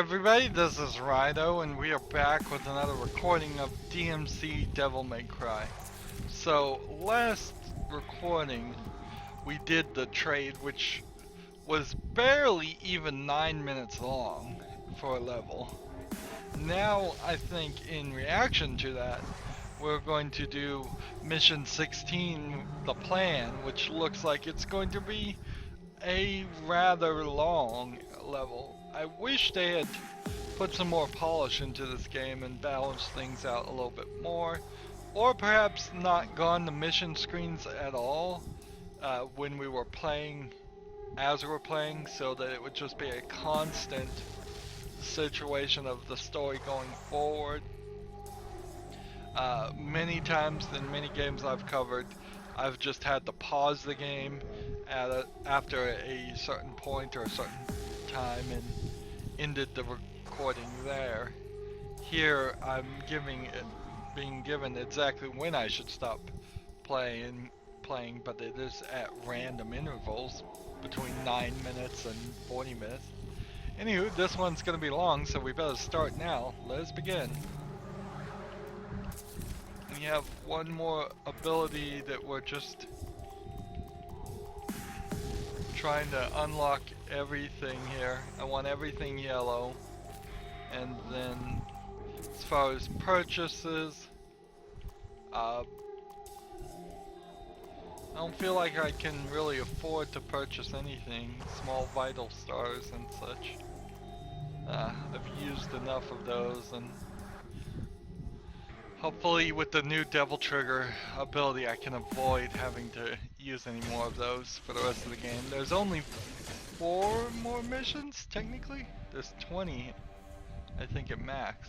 everybody, this is Rydo, and we are back with another recording of DmC Devil May Cry. So, last recording, we did the trade, which was barely even 9 minutes long for a level. Now, I think in reaction to that, we're going to do Mission 16, the plan, which looks like it's going to be a rather long level. I wish they had put some more polish into this game and balanced things out a little bit more, or perhaps not gone to mission screens at all when we were playing, as we were playing, so that it would just be a constant situation of the story going forward. Many times in many games I've covered, I've just had to pause the game after a certain point or a certain time and ended the recording there. Here I'm being given exactly when I should stop playing, but it is at random intervals between 9 minutes and 40 minutes. Anywho, this one's gonna be long, so we better start now. Let's begin. We have one more ability that we're just trying to unlock everything here. I want everything yellow. And then as far as purchases, I don't feel like I can really afford to purchase anything. Small vital stars and such. I've used enough of those, and hopefully with the new Devil Trigger ability I can avoid having to use any more of those for the rest of the game. There's only 4 more missions, technically? There's 20, I think, at max.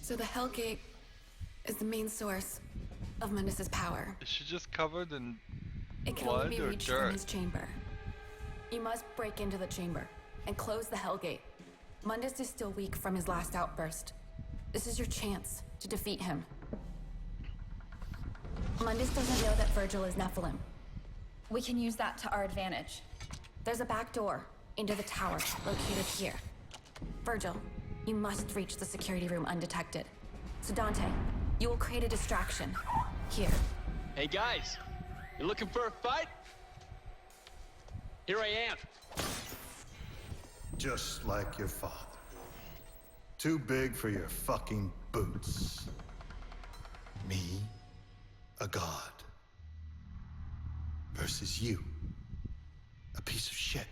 So the Hellgate is the main source of Mundus's power. Is she just covered in It can blood only be or reached dirt? from his chamber. You must break into the chamber and close the Hellgate. Mundus is still weak from his last outburst. This is your chance to defeat him. Mundus doesn't know that Vergil is Nephilim. We can use that to our advantage. There's a back door into the tower located here. Vergil, you must reach the security room undetected. So Dante, you will create a distraction here. Hey guys, you looking for a fight? Here I am. Just like your father. Too big for your fucking boots. Me, a god. Versus you, a piece of shit.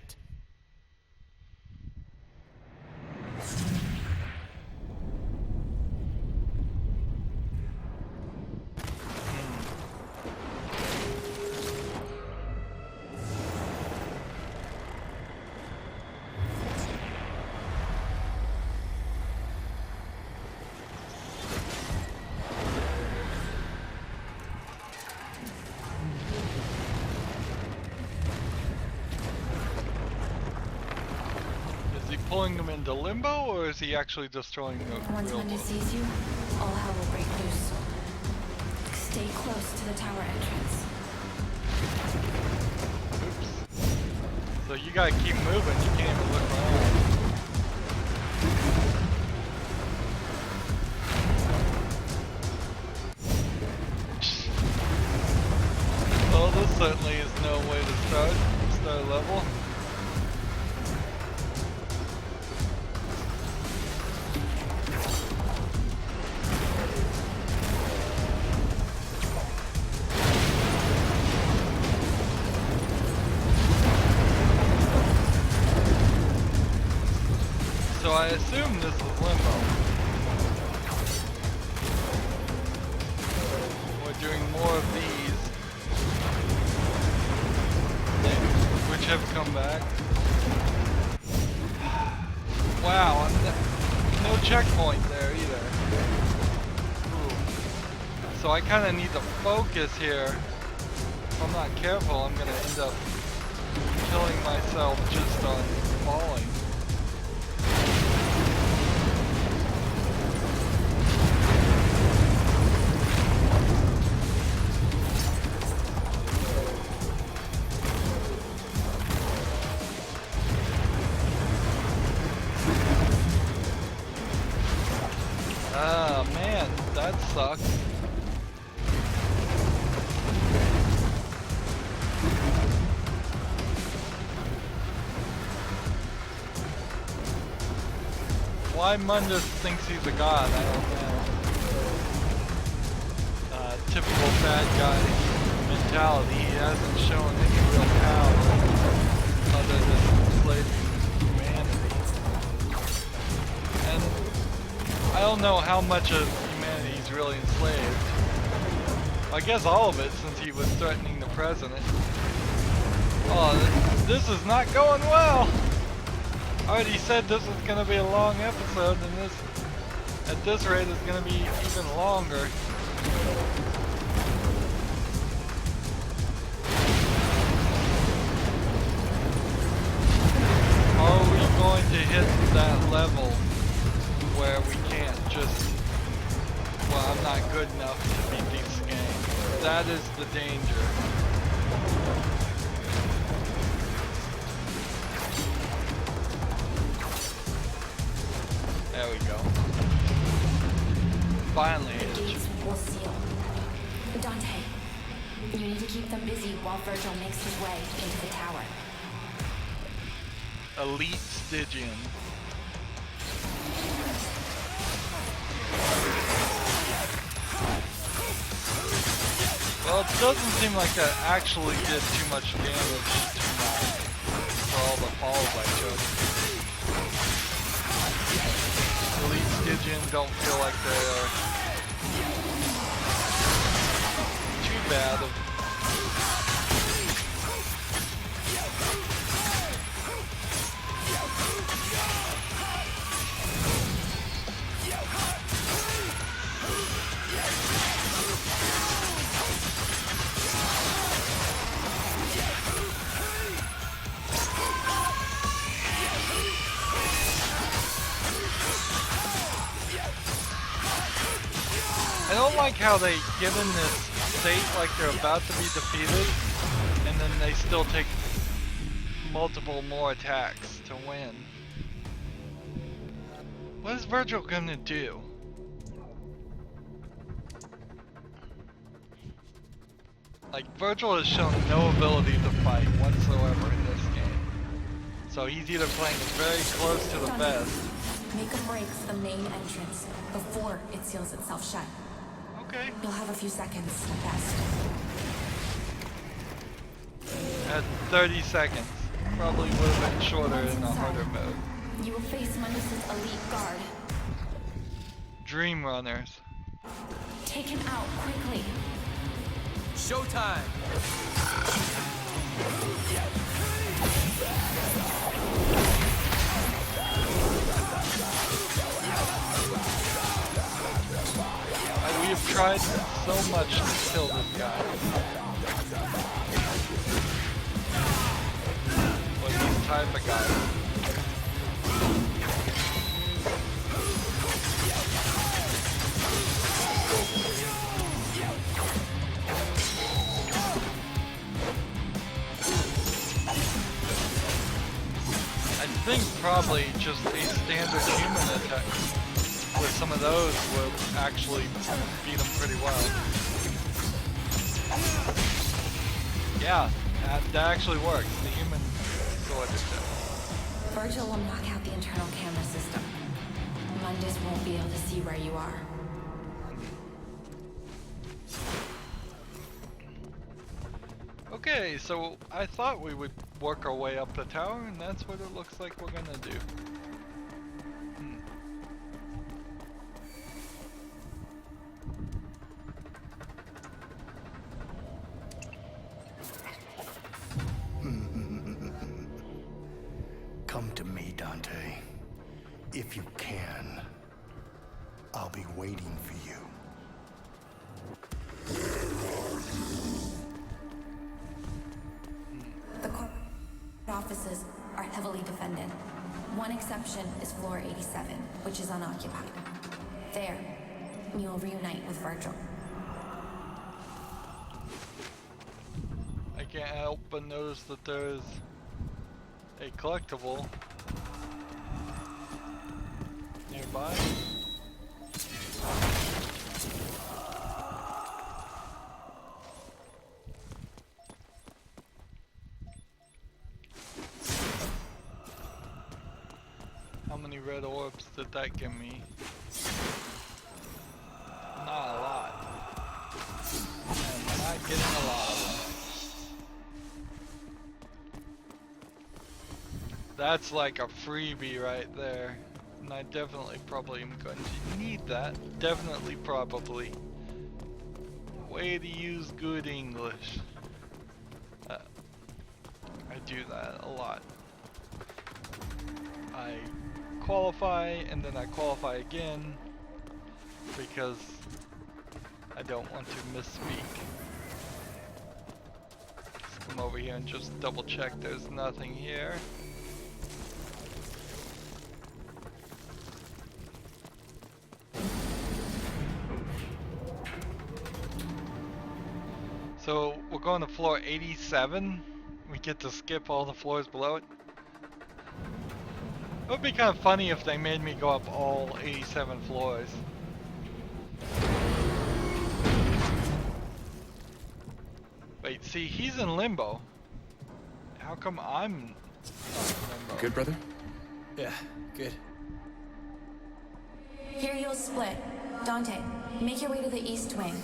Pulling them into limbo, or is he actually destroying the Once real Mundus world? sees you, all hell will break loose. Stay close to the tower entrance. Oops. So you gotta keep moving, you can't even look around. Well, this certainly is no way to start a level. So I assume this is limbo. We're doing more of these, which have come back. Wow, no checkpoint there either. Ooh. So I kind of need to focus here. If I'm not careful, I'm gonna end up killing myself just on falling. that sucks. Why Mundus thinks he's a god, I don't know. Typical bad guy mentality. He hasn't shown any real power other than enslaving humanity. And I don't know how much of humanity he's really enslaved. I guess all of it, since he was threatening the president. Oh, this is not going well! I already said this was going to be a long episode, and this, at this rate, is going to be even longer. Are we going to hit that level where we can't just, well, I'm not good enough to beat this game? That is the danger. There we go. Finally. The gates will seal. Dante, you need to keep them busy while Vergil makes his way into the tower. Elite Stygian. Well, it doesn't seem like I actually did too much damage tonight for all the falls I took. Elite Stygian don't feel like they're too bad of. I don't like how they get in this state like they're about to be defeated, and then they still take multiple more attacks to win. What is Vergil gonna do? Like, Vergil has shown no ability to fight whatsoever in this game. So he's either playing very close to the vest. Make a break for the main entrance before it seals itself shut. Okay. You'll have a few seconds at best. At 30 seconds. Probably would have been shorter in the harder mode. You will face Mundus's elite guard. Dream Runners. Take him out quickly. Showtime! We have tried so much to kill this guy. Or these type of guys. I think probably just a standard human attack with some of those will actually beat them pretty well. Yeah, that actually works. The human sword attack. Vergil will knock out the internal camera system. Mundus won't be able to see where you are. Okay, so I thought we would work our way up the tower, and that's what it looks like we're gonna do. Come to me, Dante. If you can. I'll be waiting for you. The court offices are heavily defended. One exception is floor 87, which is unoccupied. There, you will reunite with Vergil. I can't help but notice that there's a collectible nearby. many red orbs did that give me? Not a lot. I'm not getting a lot of them. That's like a freebie right there. And I definitely probably am going to need that. Definitely, probably. Way to use good English. I do that a lot. I qualify and then I qualify again because I don't want to misspeak. Let's come over here and just double check there's nothing here. So we're going to floor 87. We get to skip all the floors below it. It would be kind of funny if they made me go up all 87 floors. Wait, see, he's in limbo. How come I'm not in limbo? Good, brother? Yeah, good. Here you'll split. Dante, make your way to the east wing.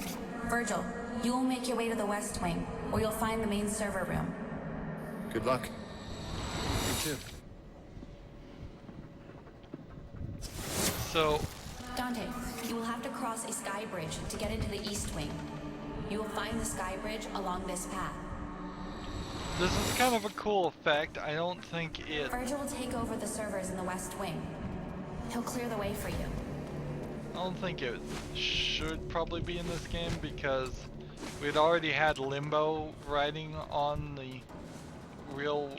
Vergil, you will make your way to the west wing, where you'll find the main server room. Good luck. You too. So, Dante, you will have to cross a sky bridge to get into the east wing. You will find the sky bridge along this path. this is kind of a cool effect. I don't think it... Vergil will take over the servers in the west wing. He'll clear the way for you. I don't think it should probably be in this game because we'd already had Limbo riding on the world.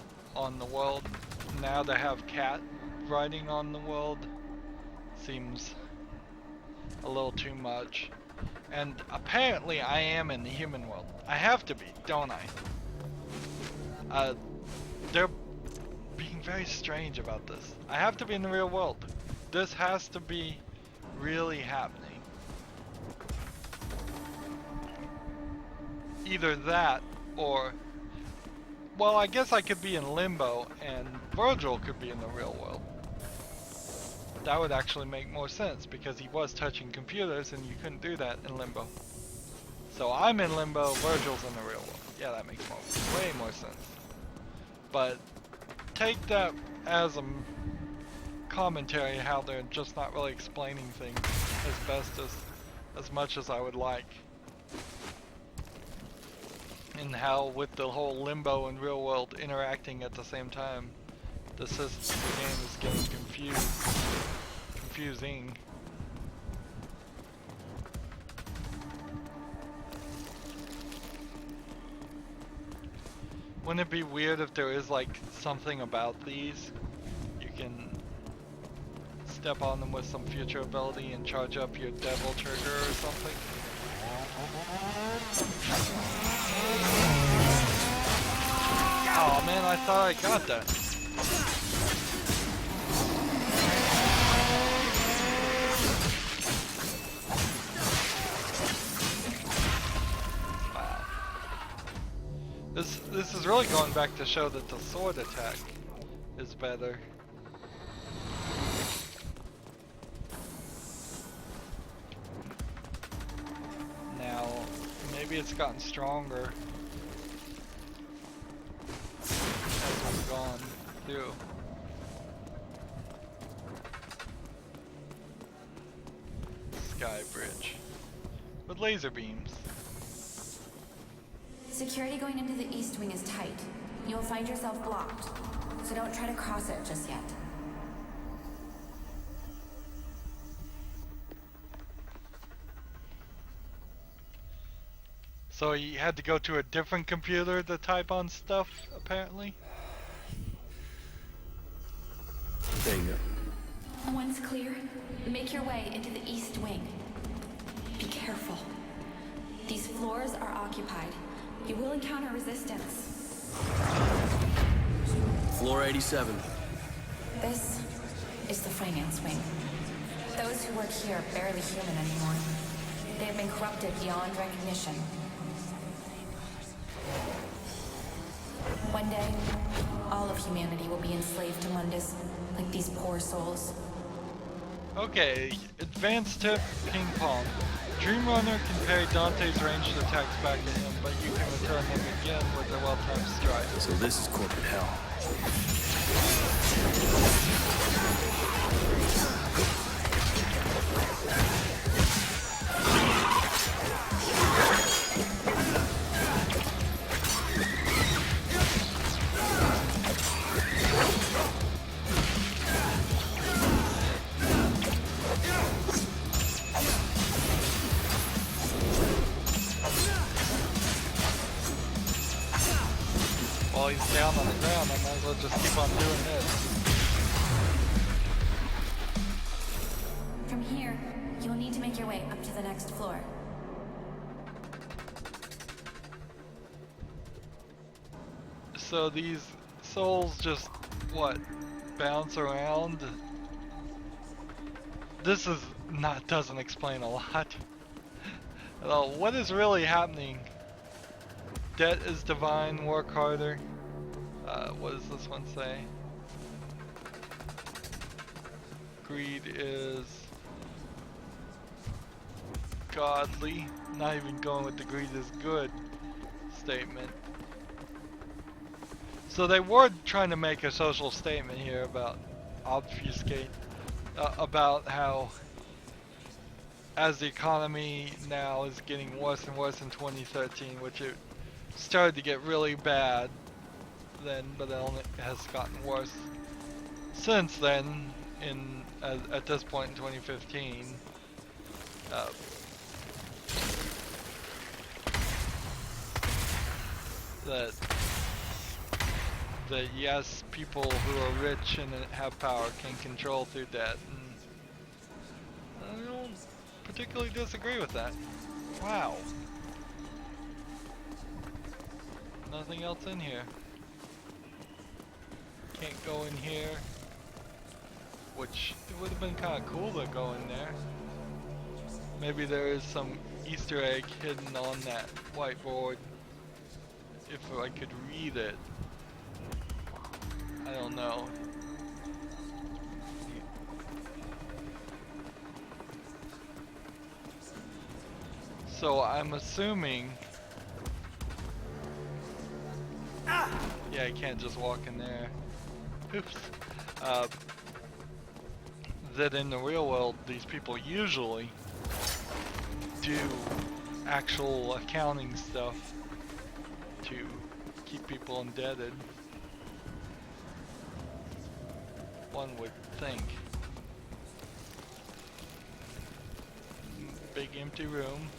Now to have Cat riding on the world seems a little too much. And apparently I am in the human world. I have to be, don't I? They're being very strange about this. I have to be in the real world. This has to be really happening. Either that or, well, I guess I could be in Limbo and Vergil could be in the real world. That would actually make more sense because he was touching computers and you couldn't do that in Limbo. So I'm in Limbo, Vergil's in the real world. Yeah, that makes way more sense. But take that as a commentary how they're just not really explaining things as much as I would like. And how with the whole Limbo and real world interacting at the same time, the game is getting confusing. Wouldn't it be weird if there is like something about these? You can step on them with some future ability and charge up your devil trigger or something. Oh man, I thought I got that. This is really going back to show that the sword attack is better. Now, maybe it's gotten stronger as we've gone through. Sky bridge with laser beams. Security going into the east wing is tight. You will find yourself blocked, so don't try to cross it just yet. So you had to go to a different computer to type on stuff, apparently? There you go. Once clear, make your way into the east wing. Be careful. These floors are occupied. You will encounter resistance. Floor 87. This is the finance wing. Those who work here are barely human anymore. They have been corrupted beyond recognition. One day, all of humanity will be enslaved to Mundus, like these poor souls. Okay, advanced tip, ping pong. Dream Runner can parry Dante's ranged attacks back at him, but you can return them again with a well-timed strike. So this is corporate hell. While he's down on the ground, I might as well just keep on doing this. From here, you'll need to make your way up to the next floor. So these souls just, what, bounce around? This is doesn't explain a lot. Well, what is really happening? Debt is divine, work harder. What does this one say? Greed is godly. Not even going with the greed is good statement. So they were trying to make a social statement here about obfuscate, about how as the economy now is getting worse and worse in 2013, which it started to get really bad then, but it only has gotten worse since then. At this point in 2015, that yes, people who are rich and have power can control through debt, and I don't particularly disagree with that. Wow. Nothing else in here. Can't go in here, which it would have been kind of cool to go in there. Maybe there is some Easter egg hidden on that whiteboard if I could read it. I don't know. So I'm assuming. Yeah, I can't just walk in there. Oops. That in the real world, these people usually do actual accounting stuff to keep people indebted. One would think. Big empty room.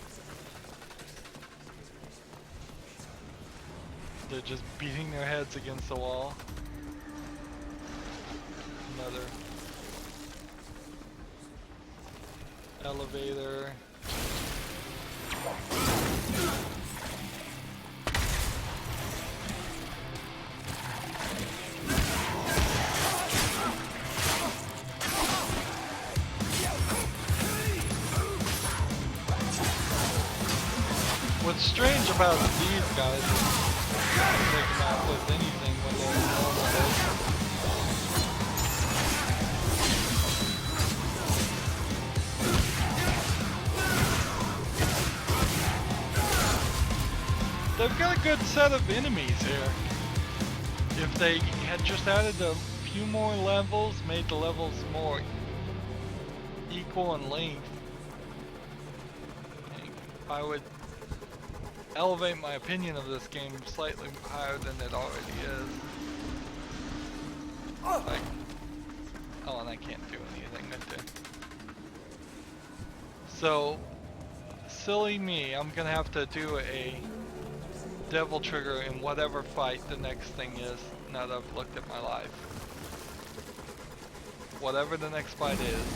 They're just beating their heads against the wall. Another elevator. What's strange about these guys is they can outlive anything when they're in normal motion. They've got a good set of enemies here. If they had just added a few more levels, made the levels more equal in length, I would elevate my opinion of this game slightly higher than it already is. Like, oh, and I can't do anything right there. So, silly me, I'm gonna have to do a devil trigger in whatever fight the next thing is, now that I've looked at my life. Whatever the next fight is.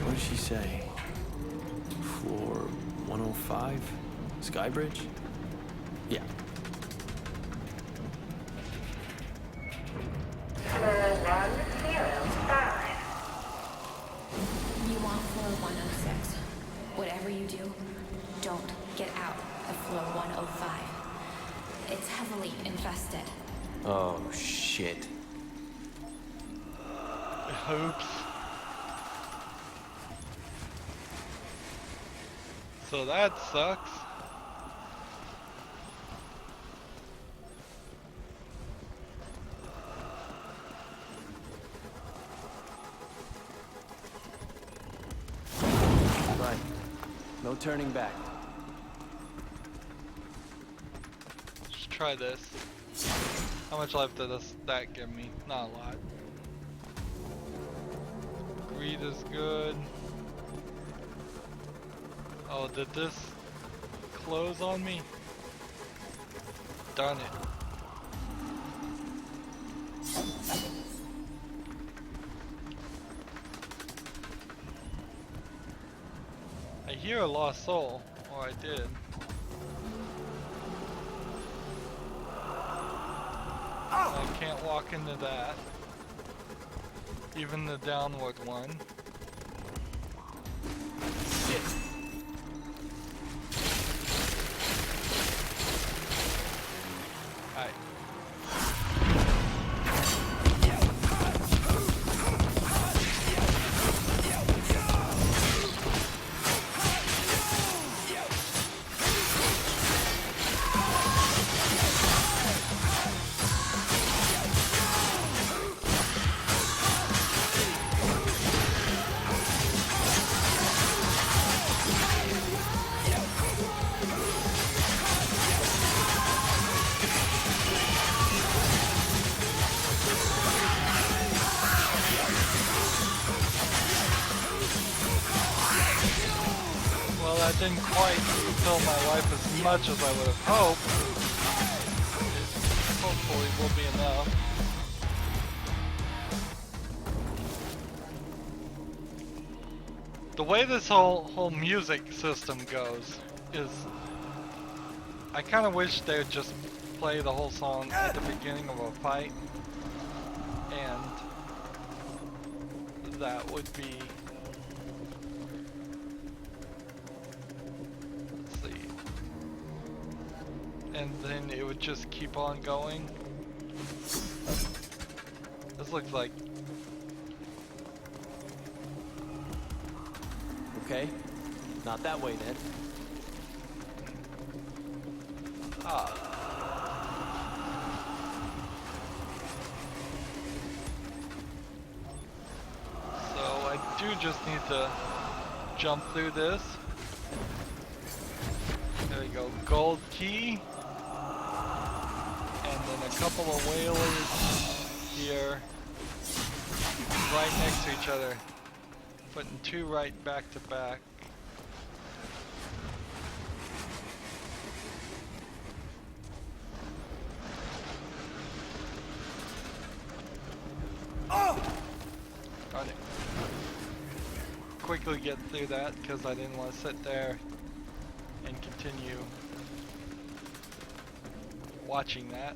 What did she say? Floor 105? Skybridge? Yeah. Floor 105. You want floor 106. Whatever you do, don't get out of floor 105. It's heavily infested. Oh, shit. Oops. So that sucks. Right. No turning back. Let's try this. How much life does that give me? Not a lot. Greed is good. Oh, did this close on me? Darn it. I hear a lost soul, or I did. I can't walk into that. Even the downward one. Shit. Alright. Well, that didn't quite fulfill my life as much as I would have hoped. It hopefully will be enough. The way this whole music system goes is, I kind of wish they would just play the whole song at the beginning of a fight, and that would be, let's see, and then it would just keep on going. This looks like, Okay. Not that way then. so I do just need to jump through this. There we go, gold key. And then a couple of whalers here, right next to each other. Putting two right back to back. Darn it. Quickly get through that because I didn't want to sit there and continue watching that.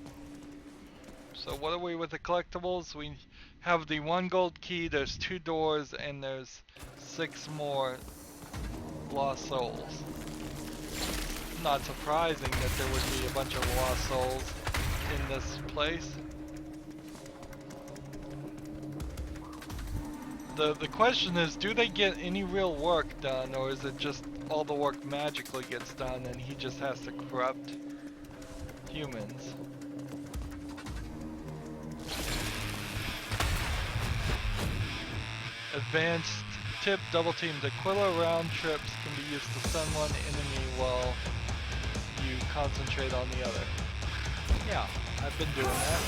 So what are we with the collectibles? We have the 1 gold key, there's 2 doors, and there's 6 more lost souls. Not surprising that there would be a bunch of lost souls in this place. The question is, do they get any real work done, or is it just all the work magically gets done and he just has to corrupt humans? Advanced tip, double teamed Aquila round trips can be used to stun one enemy while you concentrate on the other. Yeah, I've been doing that.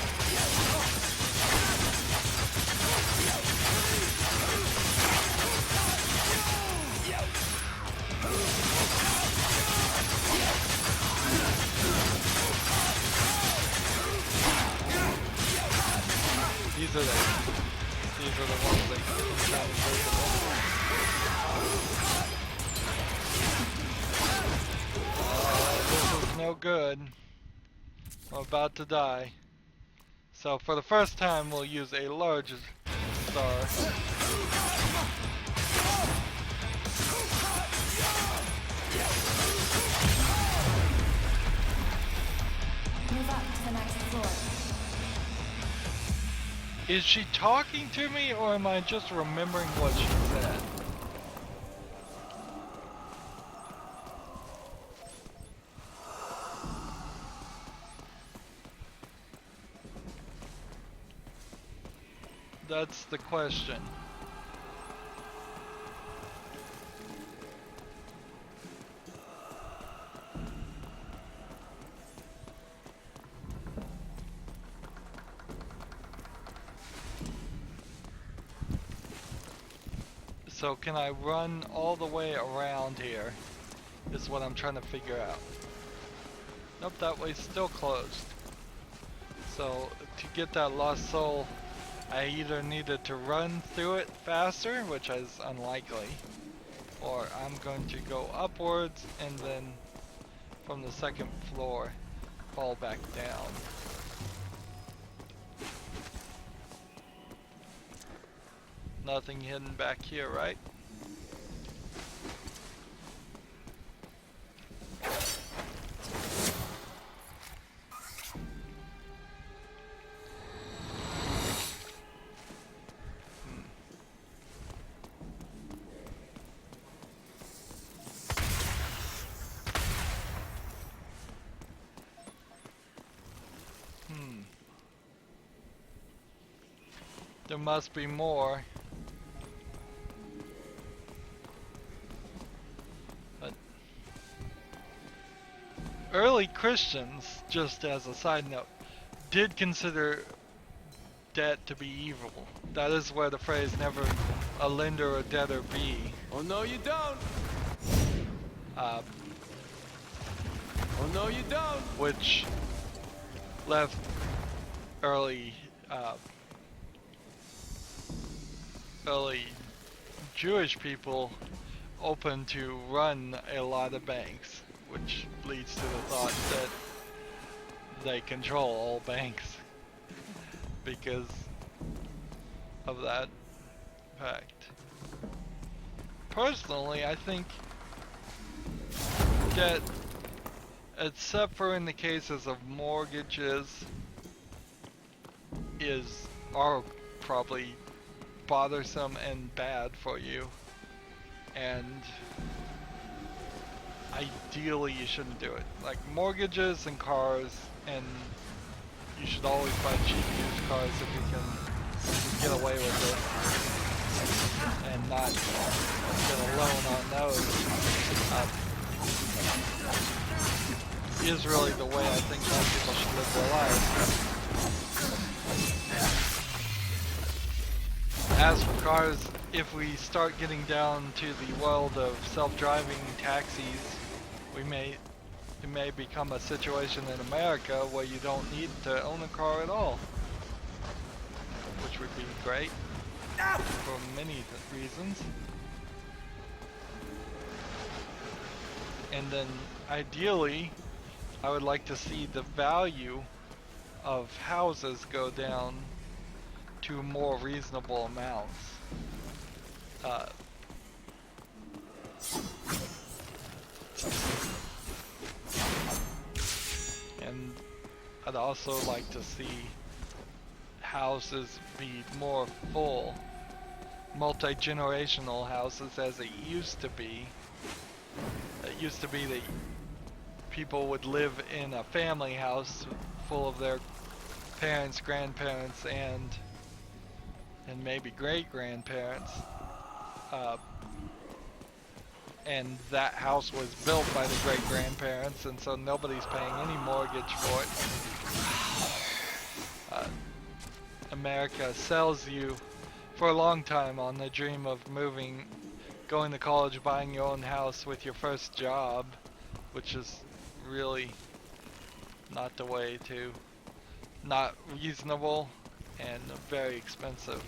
These are the ones that can sound invisible. This is no good. I'm about to die. So for the first time we'll use a large star. Move up to the next floor. Is she talking to me, or am I just remembering what she said? That's the question. So can I run all the way around here? Is what I'm trying to figure out. Nope, that way's still closed. So to get that lost soul, I either needed to run through it faster, which is unlikely, or I'm going to go upwards and then from the second floor fall back down. Nothing hidden back here, right? There must be more. But early Christians, just as a side note, did consider debt to be evil. That is where the phrase never a lender or debtor be. Oh no, you don't. Uh, Oh no, you don't. which left early early Jewish people open to run a lot of banks, which leads to the thought that they control all banks because of that fact. Personally, I think that, except for in the cases of mortgages, are probably bothersome and bad for you, and ideally you shouldn't do it. Like mortgages and cars, and you should always buy cheap used cars if you can get away with it and not get a loan on those. Is really the way I think most people should live their lives. As for cars, if we start getting down to the world of self-driving taxis, it may become a situation in America where you don't need to own a car at all, which would be great for many reasons. And then ideally, I would like to see the value of houses go down to more reasonable amounts. And I'd also like to see houses be more full, multi-generational houses as it used to be. It used to be that people would live in a family house full of their parents, grandparents, and maybe great-grandparents, and that house was built by the great-grandparents, and so nobody's paying any mortgage for it. America sells you for a long time on the dream of moving, going to college, buying your own house with your first job, which is really not the way to, not reasonable and very expensive.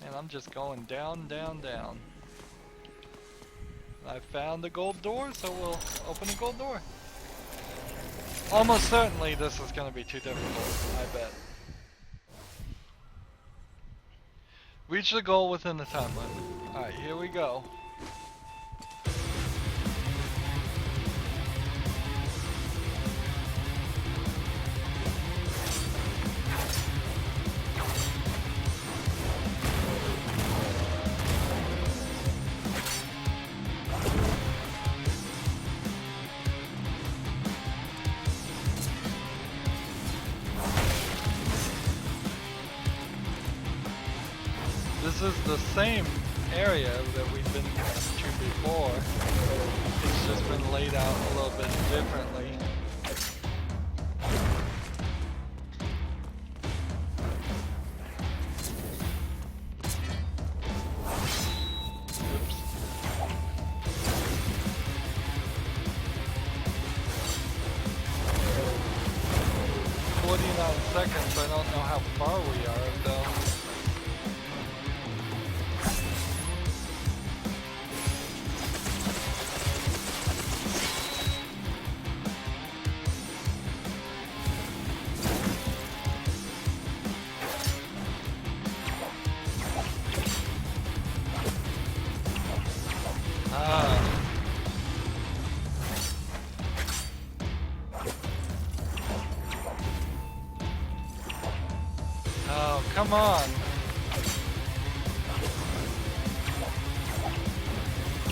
And I'm just going down, down, down. I found the gold door, so we'll open the gold door. Almost certainly this is going to be too difficult, I bet. Reach the goal within the time limit. Alright, here we go. This is the same area that we've been to before. It's just been laid out a little bit differently. Oops. 49 seconds, I don't know how far we are though. Oh, come on.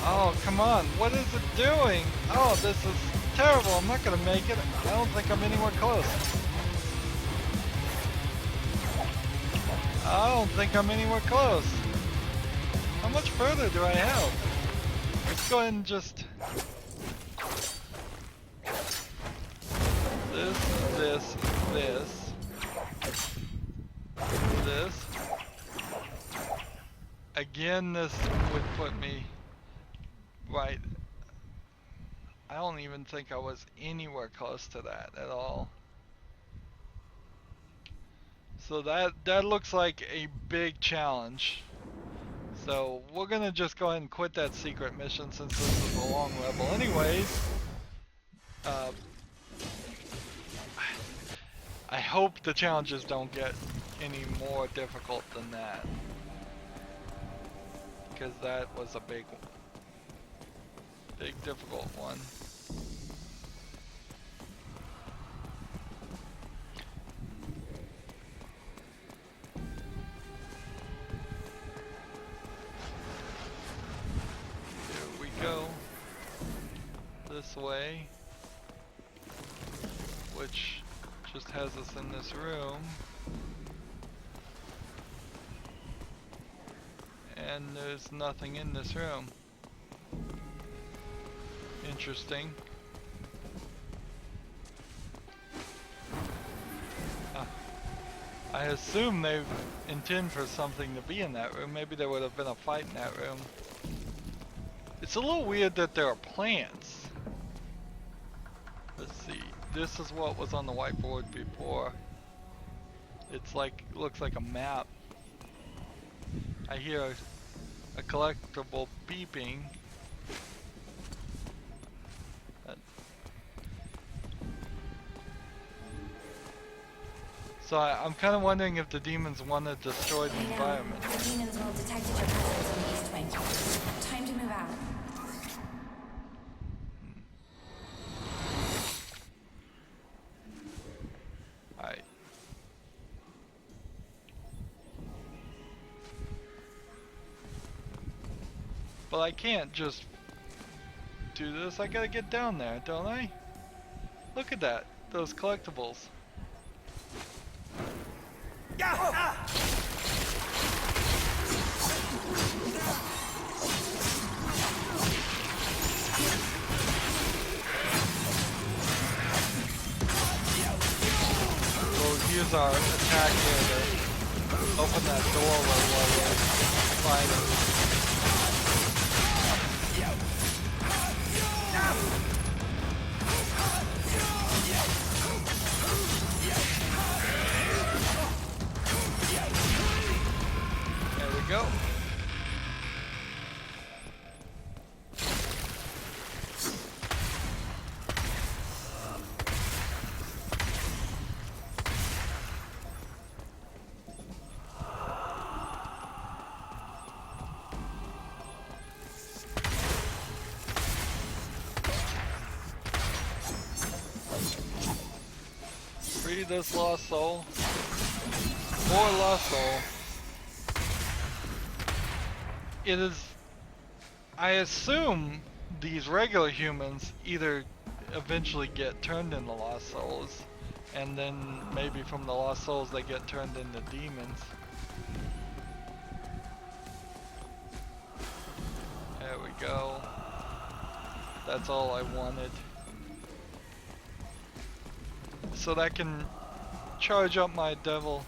Oh, come on. What is it doing? Oh, this is terrible. I'm not gonna make it. I don't think I'm anywhere close. I don't think I'm anywhere close. How much further do I have? Let's go ahead and just... This. Again, this would put me right. I don't even think I was anywhere close to that at all. So that looks like a big challenge. So we're gonna just go ahead and quit that secret mission since this is a long level anyways. I hope the challenges don't get any more difficult than that. Because that was a big difficult one. Here we go. This way. Which just has us in this room. And there's nothing in this room. Interesting. I assume they intend for something to be in that room. Maybe there would have been a fight in that room. It's a little weird that there are plants. Let's see. This is what was on the whiteboard before. It's like, looks like a map. I hear a collectible beeping. So I'm kind of wondering if the demons want to destroy the environment. The demons will have detected your presence in the East Wing. Time to move out. Alright. But I can't just do this. I gotta get down there, don't I? Look at that. Those collectibles. We'll use our attack here to open that door while we're fighting. Go. Free this lost soul. More lost soul. It is, I assume these regular humans either eventually get turned into lost souls, and then maybe from the lost souls they get turned into demons. go. That's all I wanted. So that can charge up my devil,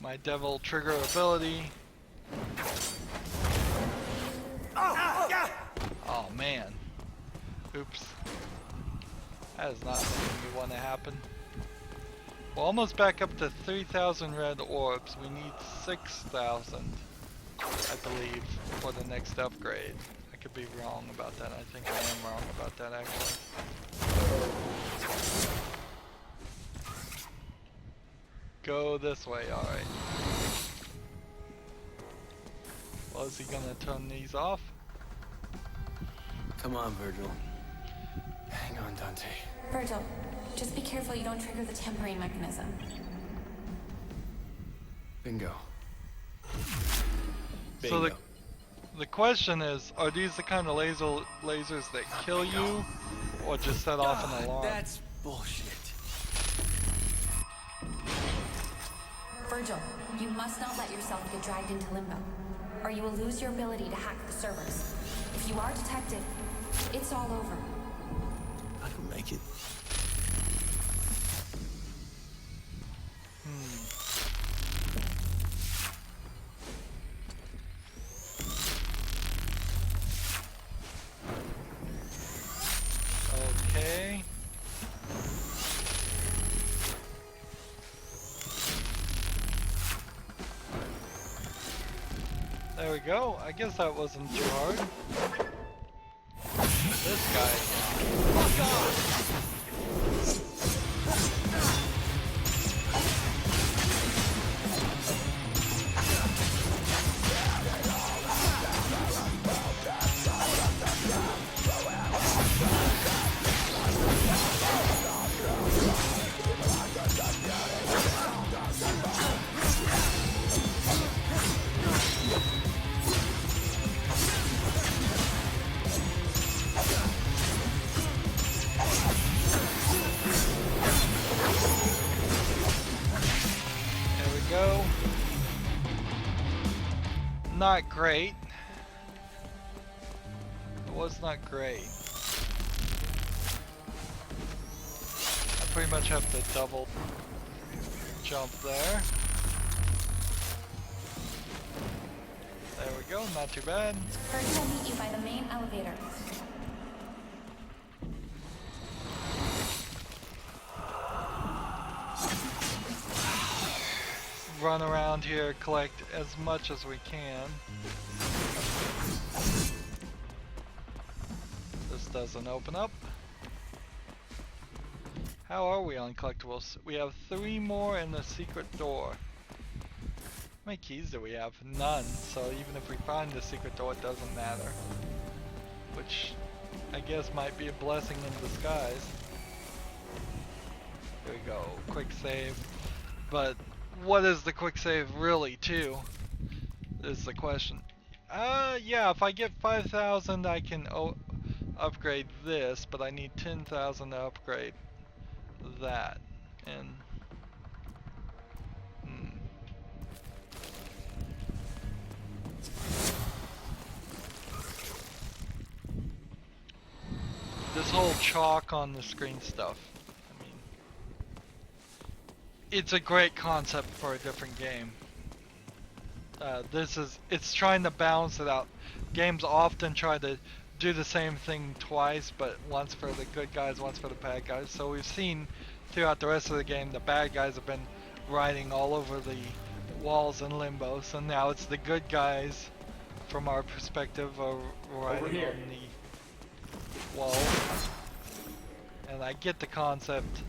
my devil trigger ability. Oh man. Oops. That is not something we want to happen. We're almost back up to 3,000 red orbs. We need 6,000, I believe, for the next upgrade. I could be wrong about that. I think I am wrong about that, actually. Go this way, alright. Well, is he gonna turn these off? Come on, Vergil. Hang on, Dante. Vergil, just be careful you don't trigger the tampering mechanism. Bingo. So the question is, are these the kind of lasers that kill you, or just set off an alarm? That's bullshit. Vergil, you must not let yourself get dragged into limbo, or you will lose your ability to hack the servers. If you are detected, it's all over. I can make it. Okay. There we go. I guess that wasn't too hard. This guy. Fuck off! Go. Not great. It was not great. I pretty much have to double jump there. There we go, not too bad. Vergil will meet you by the main elevator. Run around here, collect as much as we can. This doesn't open up. How are we on collectibles? We have 3 more in the secret door. How many keys do we have? None. So even if we find the secret door, it doesn't matter. Which I guess might be a blessing in disguise. Here we go. Quick save. But what is the quick save really too? Is the question. Yeah, if I get 5,000 I can upgrade this, but I need 10,000 to upgrade that. And this whole chalk on the screen stuff. It's a great concept for a different game. It's trying to balance it out. Games often try to do the same thing twice, but once for the good guys, once for the bad guys. So we've seen throughout the rest of the game, the bad guys have been riding all over the walls in Limbo. So now it's the good guys, from our perspective, are riding on the wall. And I get the concept.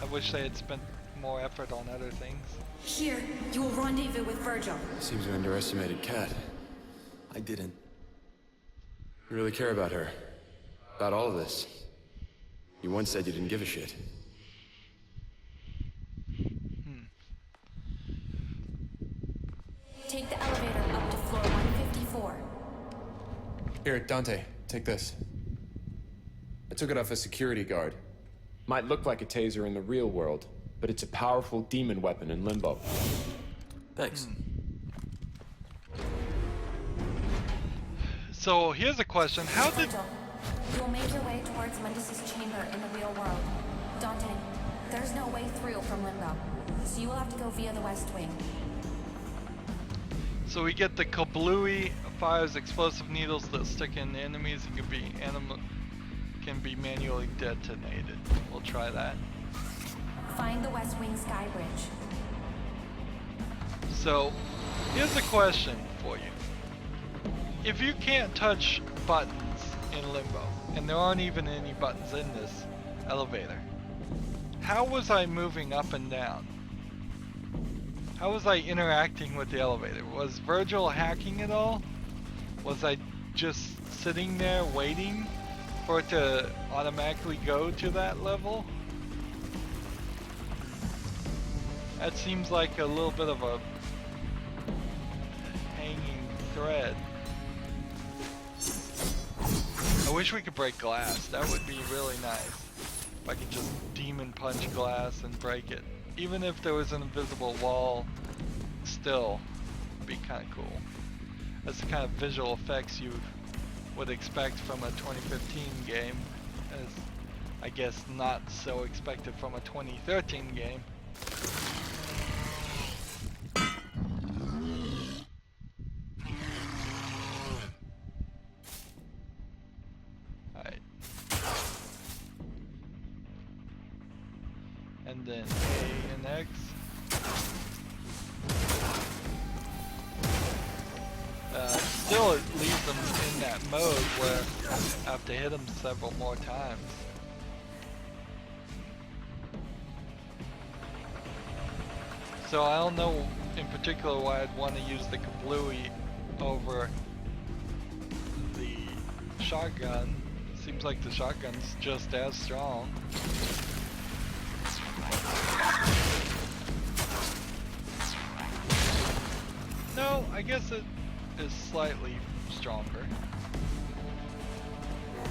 I wish they had spent more effort on other things. Here, you will rendezvous with Vergil. Seems you underestimated Kat. I didn't. You really care about her? About all of this? You once said you didn't give a shit. Take the elevator up to floor 154. Here, Dante, take this. I took it off a security guard. Might look like a taser in the real world, but it's a powerful demon weapon in Limbo. Thanks. So here's a question. How did... Vergil, you'll make your way towards Mendez's chamber in the real world. Dante, there's no way through from Limbo, so you will have to go via the West Wing. So we get the kablooey, fires explosive needles that stick in enemies and can be manually detonated. We'll try that. Find the West Wing sky bridge. So here's a question for you. If you can't touch buttons in Limbo, and there aren't even any buttons in this elevator, how was I moving up and down? How was I interacting with the elevator? Was Vergil hacking it all? Was I just sitting there waiting for it to automatically go to that level? That seems like a little bit of a hanging thread. I wish we could break glass. That would be really nice. If I could just demon punch glass and break it. Even if there was an invisible wall, still be kind of cool. That's the kind of visual effects you would expect from a 2015 game, as I guess not so expected from a 2013 game. Alright. And then A and X. Still it leaves them in that mode where I have to hit them several more times. So I don't know in particular why I'd want to use the kablooey over the shotgun. Seems like the shotgun's just as strong. No, I guess it is slightly stronger.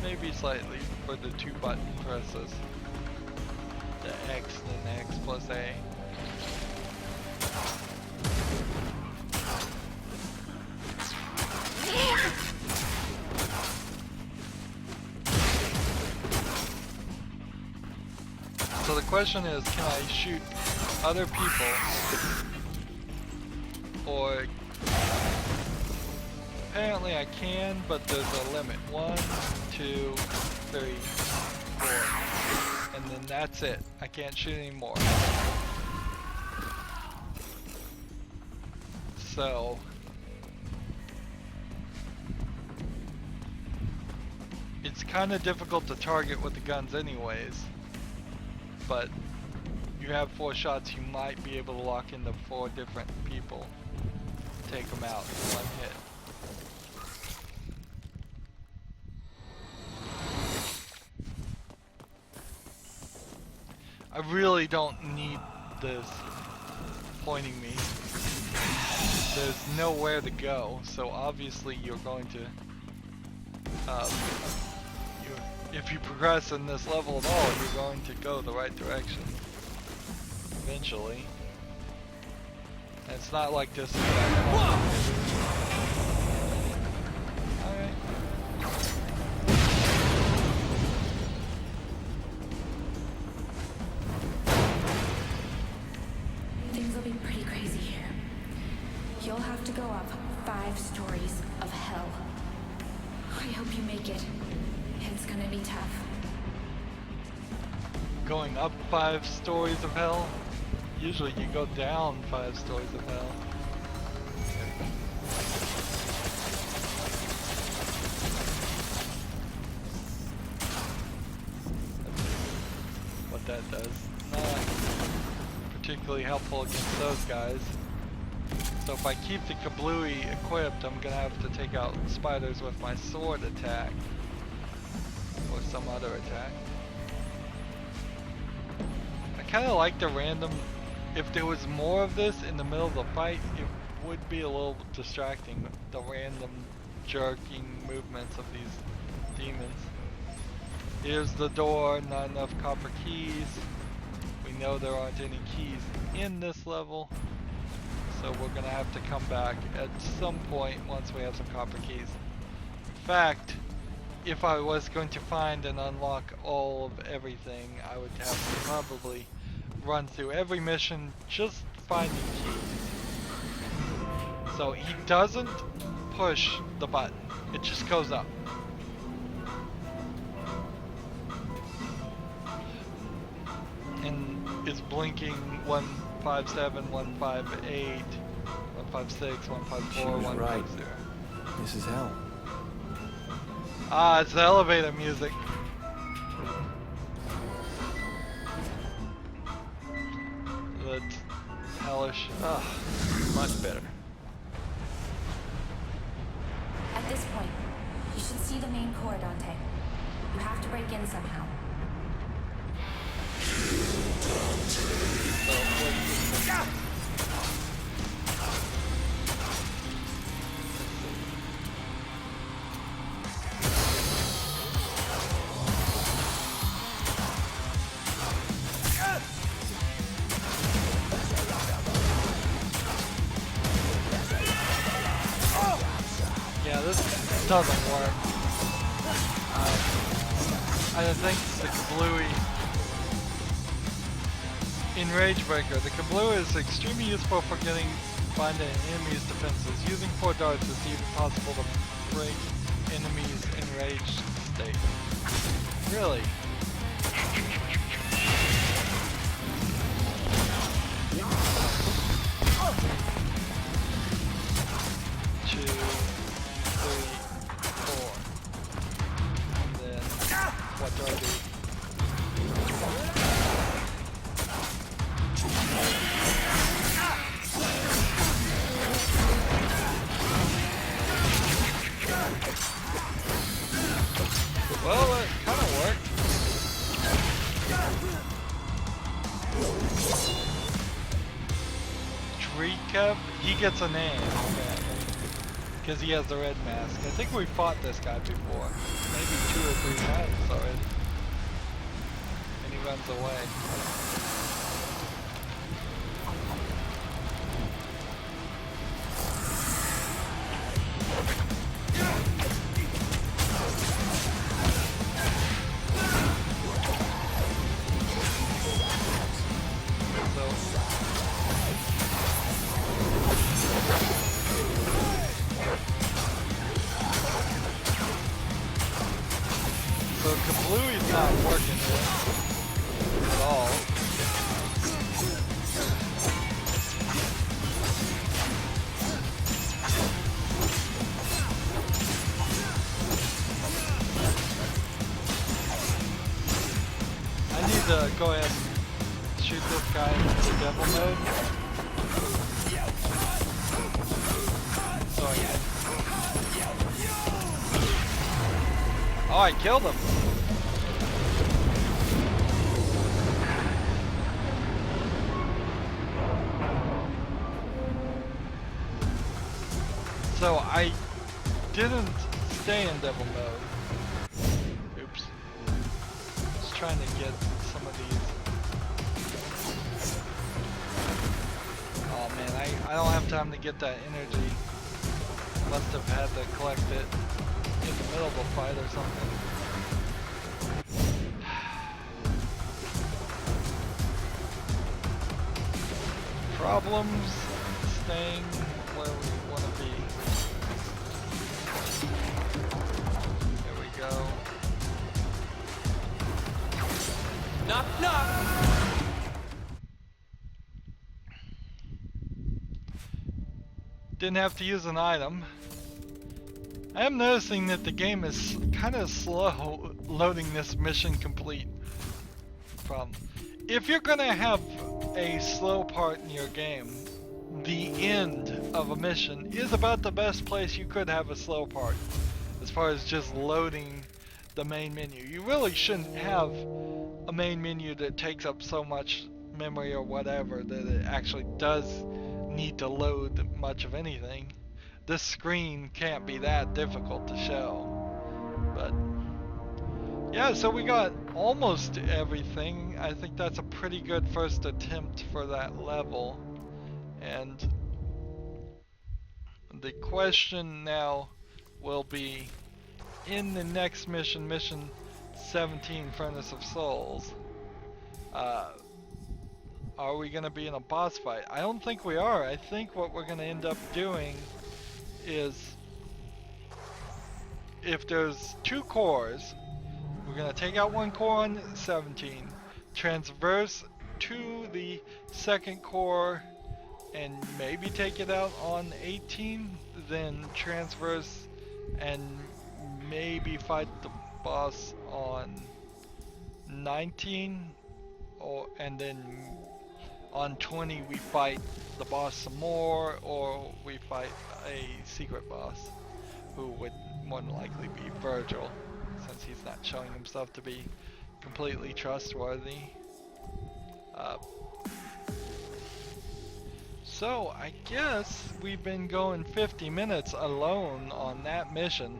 Maybe slightly for the 2 button presses. The X and X plus A. So the question is, can I shoot other people, or apparently I can, but there's a limit. 1, 2, 3, 4, and then that's it. I can't shoot anymore. So it's kind of difficult to target with the guns anyways. But you have 4 shots, you might be able to lock into 4 different people. Take them out in 1 hit. I really don't need this pointing me. There's nowhere to go, so obviously you're going to if you progress in this level at all, you're going to go the right direction eventually. And it's not like this is that Alright. Things will be pretty crazy here. You'll have to go up 5 stories of hell. I hope you make it. It's gonna be tough. Going up 5 stories of hell? Usually you go down 5 stories of hell. What that does. Not particularly helpful against those guys. So if I keep the kablooey equipped, I'm gonna have to take out spiders with my sword attack. Or some other attack. I kind of like the random, if there was more of this in the middle of the fight, it would be a little distracting, the random jerking movements of these demons. Here's the door, not enough copper keys. We know there aren't any keys in this level, So we're gonna have to come back at some point once we have some copper keys. In fact, if I was going to find and unlock all of everything, I would have to probably run through every mission just finding keys. So he doesn't push the button, it just goes up. And is blinking 157, 158, 156, 154, She was 150. right. This is hell. Ah, it's the elevator music. That's hellish. Ah, much better. At this point, you should see the main core, Dante. You have to break in somehow. Yeah, this doesn't work. I think the kablooey in Ragebreaker, the kablooey is extremely useful for finding enemies' defenses. Using 4 darts, it's even possible to break enemies' enraged state. Really? What do I do? Well, it kind of worked. Treekev, he gets a name. Because he has the red mask. I think we fought this guy before. Maybe 2 or 3 times already. And he runs away. So Kablooey's not working at all. I need to go ahead and shoot this guy into devil mode. So I can... Oh, I killed him! So I didn't stay in devil mode. Oops. Just trying to get some of these. Oh man, I don't have time to get that energy. Must have had to collect it in the middle of a fight or something. Problems staying where we want to be. There we go. Knock, knock! Didn't have to use an item. I am noticing that the game is kind of slow loading this mission complete problem. If you're gonna have a slow part in your game, the end of a mission is about the best place you could have a slow part as far as just loading the main menu. You really shouldn't have a main menu that takes up so much memory or whatever that it actually does need to load much of anything. This screen can't be that difficult to show. But yeah, so we got almost everything. I think that's a pretty good first attempt for that level. And the question now will be, in the next mission, mission 17, Furnace of Souls, are we going to be in a boss fight? I don't think we are. I think what we're going to end up doing is, if there's 2 cores, we're going to take out 1 core on 17, transverse to the 2nd core, and maybe take it out on 18, then transverse and maybe fight the boss on 19, and then on 20 we fight the boss some more, or we fight a secret boss who would more than likely be Vergil, since he's not showing himself to be completely trustworthy. So I guess we've been going 50 minutes alone on that mission.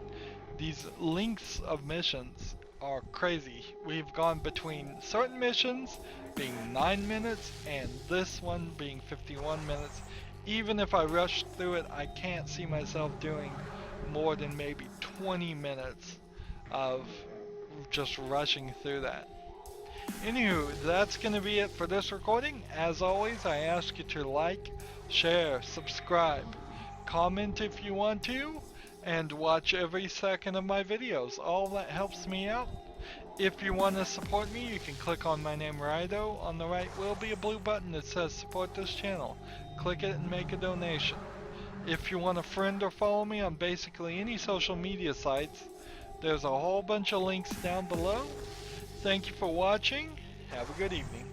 These lengths of missions are crazy. We've gone between certain missions being 9 minutes and this one being 51 minutes. Even if I rush through it, I can't see myself doing more than maybe 20 minutes of just rushing through that. Anywho, that's going to be it for this recording. As always, I ask you to like, share, subscribe, comment if you want to, and watch every second of my videos. All that helps me out. If you want to support me, you can click on my name, Rydo. On the right will be a blue button that says support this channel. Click it and make a donation. If you want to friend or follow me on basically any social media sites, there's a whole bunch of links down below. Thank you for watching. Have a good evening.